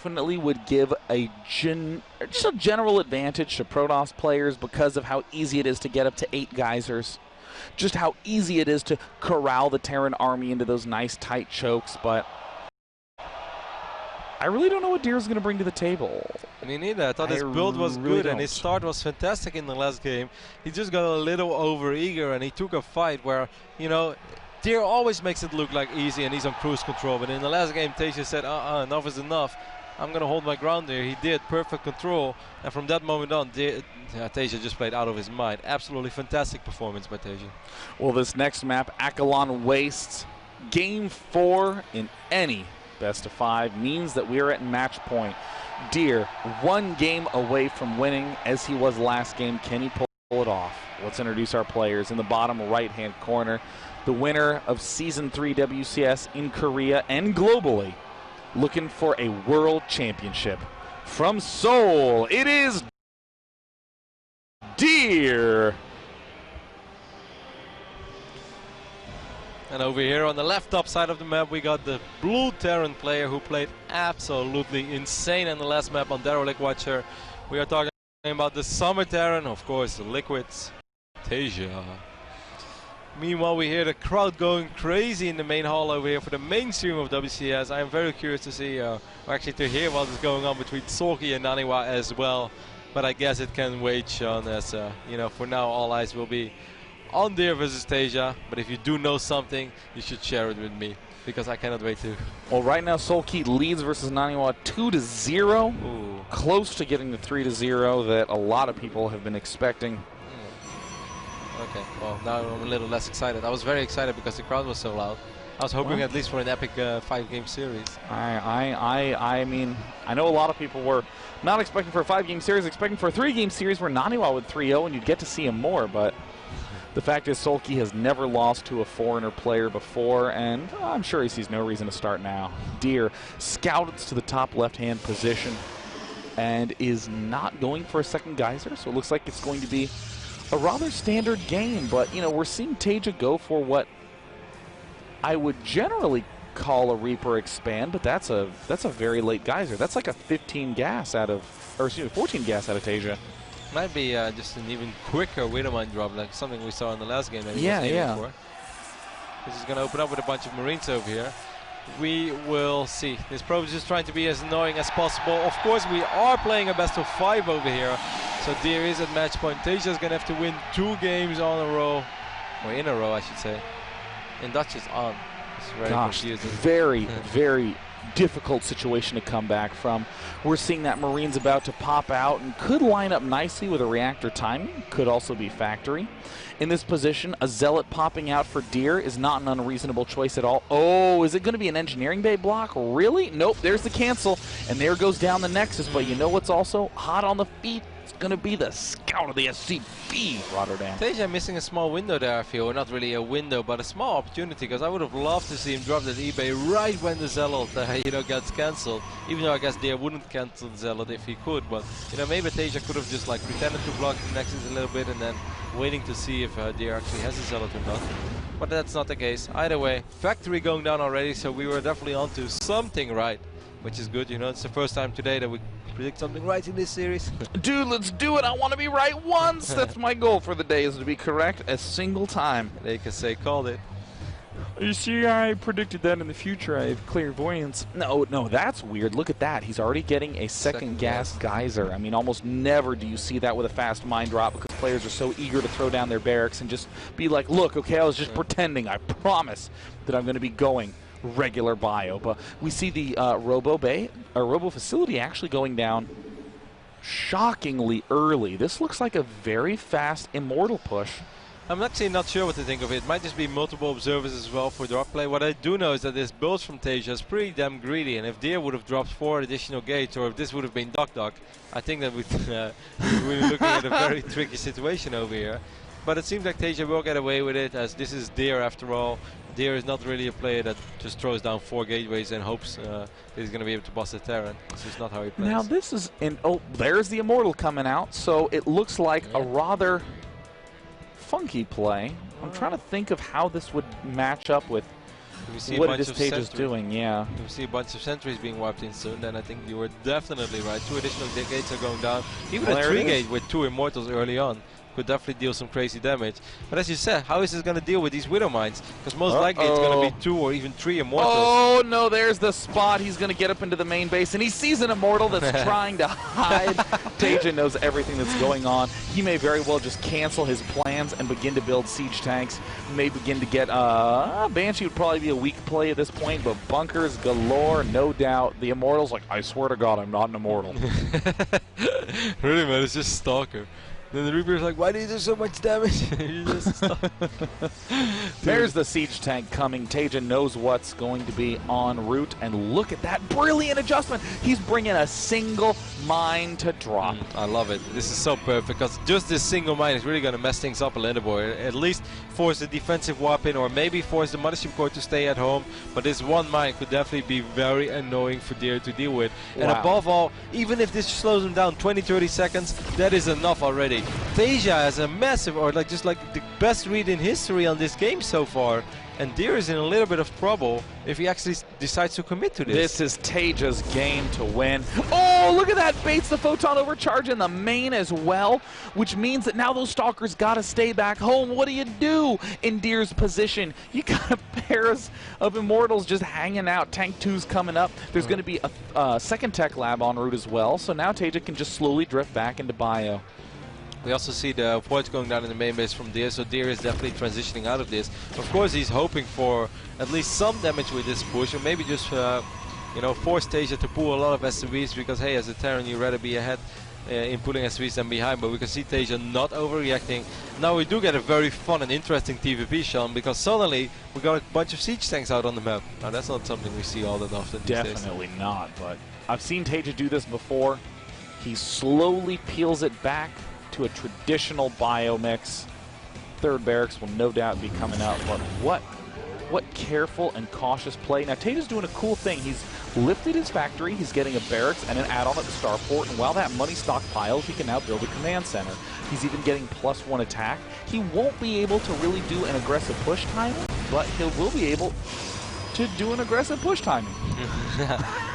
definitely would give just a general advantage to Protoss players because of how easy it is to get up to 8 geysers. Just how easy it is to corral the Terran army into those nice tight chokes, but I really don't know what Deer's going to bring to the table. Me neither. I thought his build was really good and his start was fantastic in the last game. He just got a little over-eager and he took a fight where, you know, Deer always makes it look like easy and he's on cruise control. But in the last game, Tasia said, enough is enough. I'm going to hold my ground there. He did. Perfect control. And from that moment on, Tasia just played out of his mind. Absolutely fantastic performance by Tasia. Well, this next map, Akalon Wastes, Game 4 in any best of 5 means that we're at match point. Deer, 1 game away from winning as he was last game. Can he pull it off? Let's introduce our players. In the bottom right-hand corner, the winner of Season 3 WCS in Korea and globally, looking for a world championship. From Seoul, it is Deer. And over here on the left top side of the map, we got the blue Terran player who played absolutely insane in the last map on Derelict Watcher. We are talking about the Summer Terran, of course, the Liquids, Tasia. Meanwhile, we hear the crowd going crazy in the main hall over here for the main stream of WCS. I am very curious to see, actually to hear what is going on between Sorky and Naniwa as well. But I guess it can wait, Sean, as, you know, for now all eyes will be on Deer versus Tasia. But if you do know something, you should share it with me, because I cannot wait to. Well, right now, Solkeet leads versus Naniwa 2-0. Close to getting the 3-0 that a lot of people have been expecting. Okay, well, now I'm a little less excited. I was very excited because the crowd was so loud. I was hoping at least for an epic 5-game series. I mean, I know a lot of people were not expecting for a 5-game series, expecting for a 3-game series where Naniwa would 3-0 and you'd get to see him more, but the fact is Solky has never lost to a foreigner player before, and I'm sure he sees no reason to start now. Deer scouts to the top left-hand position and is not going for a second geyser, so it looks like it's going to be a rather standard game, but you know, we're seeing Tasia go for what I would generally call a Reaper expand, but that's a very late geyser. That's like a 15 gas out of, or excuse me, 14 gas out of Tasia. Might be just an even quicker Widowmine drop, like something we saw in the last game that he was aiming for. This is going to open up with a bunch of Marines over here. We will see. This probe is just trying to be as annoying as possible. Of course, we are playing a best of 5 over here. So Deer is at match point. Tasia is going to have to win 2 games on a row. Or in a row, I should say. In Dutch, it's on. It's very confusing. Very, very difficult situation to come back from. We're seeing that Marine's about to pop out and could line up nicely with a reactor timing. Could also be factory. In this position, a Zealot popping out for Deer is not an unreasonable choice at all. Oh, is it going to be an engineering bay block? Really? Nope, there's the cancel. And there goes down the Nexus. But you know what's also hot on the feet? It's going to be the scout of the SCP, Rotterdam. Tasia missing a small window there, I feel. Not really a window, but a small opportunity, because I would have loved to see him drop that eBay right when the Zealot you know, gets cancelled. Even though I guess Deer wouldn't cancel the Zealot if he could, but you know, maybe Tasia could have just like pretended to block the Nexus a little bit and then waiting to see if Deer actually has a Zealot or not. But that's not the case. Either way, factory going down already, so we were definitely onto something right, which is good. You know, it's the first time today that we predict something right in this series. Dude, let's do it. I want to be right once. That's my goal for the day, is to be correct a single time. They can say, called it. You see, I predicted that in the future. I have clairvoyance. No, that's weird. Look at that. He's already getting a second gas geyser. I mean, almost never do you see that with a fast mine drop, because players are so eager to throw down their barracks and just be like, look, okay, I was just pretending. I promise that I'm going to be going regular bio. But we see the Robo facility actually going down shockingly early. This looks like a very fast Immortal push. I'm actually not sure what to think of it. It might just be multiple observers as well for drop play. What I do know is that this build from Tasia is pretty damn greedy, and if Deer would have dropped 4 additional gates, or if this would have been Doc, I think that we'd be looking at a very tricky situation over here. But it seems like Tasia will get away with it, as this is Deer after all. Deer is not really a player that just throws down 4 gateways and hopes that he's going to be able to boss the Terran. This is not how he plays. Now this is, there's the Immortal coming out, so it looks like a rather funky play. I'm trying to think of how this would match up with we see what a it bunch is of Tage's sentries. doing, yeah. If we see a bunch of sentries being wiped in soon, then I think you were definitely right. 2 additional gates are going down. Even Well, a there 3 it is. gate with 2 immortals early on could definitely deal some crazy damage. But as you said, how is this going to deal with these Widow Mines? Because most likely it's going to be 2 or even 3 immortals. Oh no, there's the spot. He's going to get up into the main base, and he sees an immortal that's trying to hide. Taja knows everything that's going on. He may very well just cancel his plans and begin to build siege tanks. May begin to get Banshee would probably be a weak play at this point, but bunkers galore, no doubt. The immortal's like, I swear to God, I'm not an immortal. Really, man, it's just Stalker. Then the Reaper's like, why do you do so much damage? You just stop. There's the siege tank coming. Taja knows what's going to be en route, and look at that brilliant adjustment. He's bringing a single mine to drop. I love it. This is so perfect because just this single mine is really going to mess things up a little bit. At least force the defensive weapon, or maybe force the Mothership Core to stay at home. But this one mine could definitely be very annoying for Deer to deal with. And above all, even if this slows him down 20-30 seconds, that is enough already. Tasia has a massive, or just like the best read in history on this game so far, and Deer is in a little bit of trouble if he actually decides to commit to this. This is Taja's game to win. Oh, look at that, baits the photon overcharge in the main as well, which means that now those Stalkers gotta stay back home. What do you do in Deer's position? You got a pair of immortals just hanging out. Tank 2's coming up. There's gonna be a second tech lab en route as well, so now Taja can just slowly drift back into bio. We also see the points going down in the main base from Deer, so Deer is definitely transitioning out of this. Of course, he's hoping for at least some damage with this push, or maybe just force Tasia to pull a lot of SCVs, because hey, as a Terran, you'd rather be ahead in pulling SCVs than behind. But we can see Tasia not overreacting. Now we do get a very fun and interesting TVP, Sean, because suddenly we got a bunch of siege tanks out on the map. Now that's not something we see all that often these days. Definitely not, but I've seen Taja do this before. He slowly peels it back to a traditional bio mix. Third barracks will no doubt be coming out, but what careful and cautious play. Now Taja's doing a cool thing. He's lifted his factory, he's getting a barracks and an add-on at the starport, and while that money stockpiles, he can now build a command center. He's even getting +1 attack. He won't be able to really do an aggressive push timing, but he will be able to do an aggressive push timing.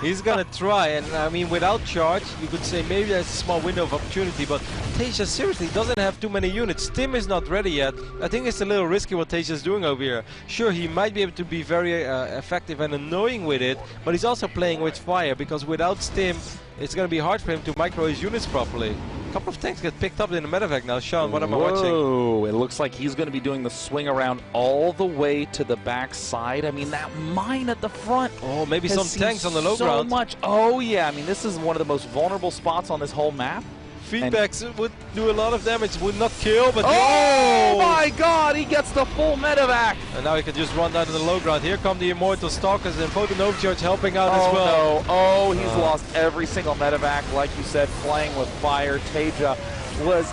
He's gonna try, and I mean, without charge, you could say maybe there's a small window of opportunity, but Tasia seriously doesn't have too many units. Stim is not ready yet. I think it's a little risky what Tasia's doing over here. Sure, he might be able to be very effective and annoying with it, but he's also playing with fire, because without Stim, it's gonna be hard for him to micro his units properly. A couple of tanks get picked up in the medevac now. Sean, what am I watching? Oh, it looks like he's going to be doing the swing around all the way to the back side. I mean, that mine at the front. Oh, maybe some tanks on the low so ground. Much. Oh, yeah. I mean, this is one of the most vulnerable spots on this whole map. Feedbacks would do a lot of damage, would not kill, but oh my God, he gets the full medevac. And now he can just run down to the low ground. Here come the immortal Stalkers and Photon Overcharge helping out as well. No. Oh, he's lost every single medevac, like you said, playing with fire. Taja was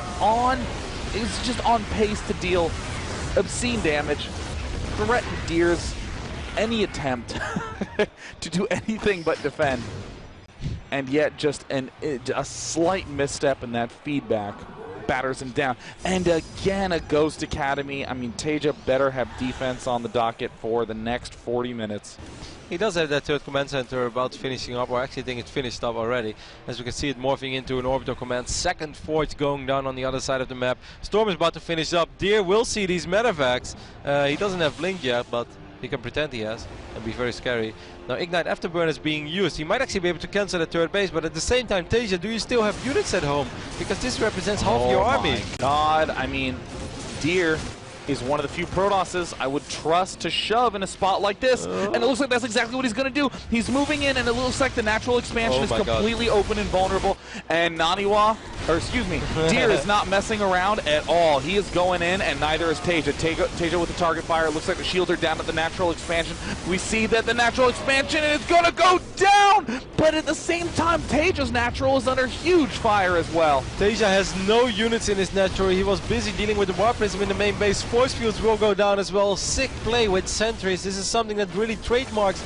just on pace to deal obscene damage, threaten Deer's any attempt to do anything but defend. And yet just a slight misstep in that feedback batters him down. And again, a Ghost Academy. I mean, Taja better have defense on the docket for the next 40 minutes. He does have that third command center about finishing up, or I actually think it's finished up already. As we can see it morphing into an orbital command. Second forge going down on the other side of the map. Storm is about to finish up. Deer will see these medevacs. He doesn't have Blink yet, but he can pretend he has and be very scary. Now Ignite Afterburn is being used. He might actually be able to cancel the third base, but at the same time, Tasia, do you still have units at home? Because this represents half your army. Oh my God, I mean, Deer is one of the few Protosses I would trust to shove in a spot like this. And it looks like that's exactly what he's going to do. He's moving in, and it looks like the natural expansion is completely open and vulnerable. And Deer is not messing around at all. He is going in, and neither is Taja. Taja with the target fire. It looks like the shields are down at the natural expansion. We see that the natural expansion is going to go down, but at the same time, Taja's natural is under huge fire as well. Tasia has no units in his natural. He was busy dealing with the Warp Prism in the main base. Force fields will go down as well. Sick play with sentries. This is something that really trademarks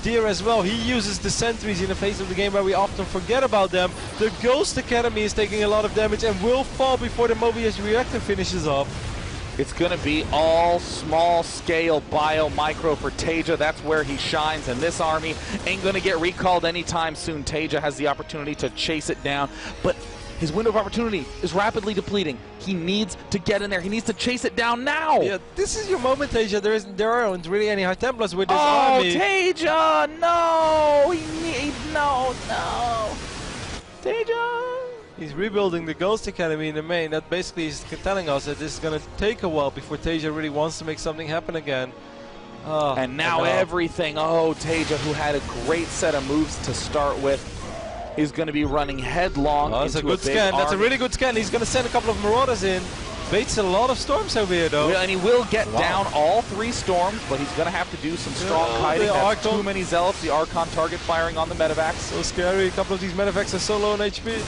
Deer as well. He uses the sentries in the face of the game where we often forget about them. The Ghost Academy is taking a lot of damage and will fall before the Mobius reactor finishes off. It's going to be all small-scale bio-micro for Teja. That's where he shines, and this army ain't going to get recalled anytime soon. Teja has the opportunity to chase it down, but his window of opportunity is rapidly depleting. He needs to get in there. He needs to chase it down now. Yeah, this is your moment, Teja. There aren't really any High Templars with this Oh, army. Teja! No! No! Teja! He's rebuilding the Ghost Academy in the main. That basically is telling us that this is going to take a while before Teja really wants to make something happen again. And now everything. Oh, Teja, who had a great set of moves to start with, is going to be running headlong that's into a good scan. That's a really good scan. He's going to send a couple of Marauders in. Baits a lot of storms over here, though. And he will get down all 3 storms, but he's going to have to do some strong kiting. That's too many Zealots. The Archon target firing on the Medivacs. So scary. A couple of these Medivacs are so low on HP.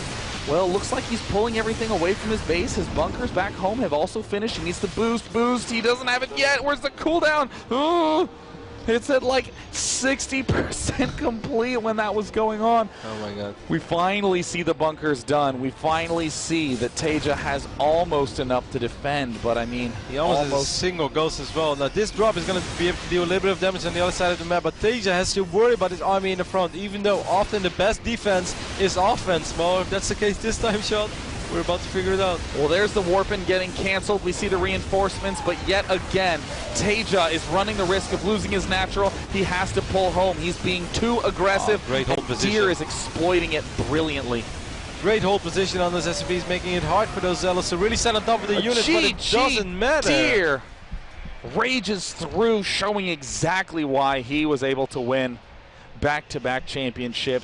Well, looks like he's pulling everything away from his base. His bunkers back home have also finished. He needs to boost. He doesn't have it yet. Where's the cooldown? Ooh. It's at like 60% complete when that was going on. Oh my god. We finally see the bunkers done. We finally see that Teja has almost enough to defend, but I mean, he almost has a single ghost as well. Now this drop is going to be able to do a little bit of damage on the other side of the map, but Teja has to worry about his army in the front, even though often the best defense is offense. Well, if that's the case this time, Sean, we're about to figure it out. Well, there's the Warpin getting canceled. We see the reinforcements, but yet again, Teja is running the risk of losing his natural. He has to pull home. He's being too aggressive. Great hold position. Deer is exploiting it brilliantly. Great hold position on those SCVs, making it hard for those Zealots to really stand on top of the unit, but it doesn't matter. Deer rages through, showing exactly why he was able to win back-to-back championships.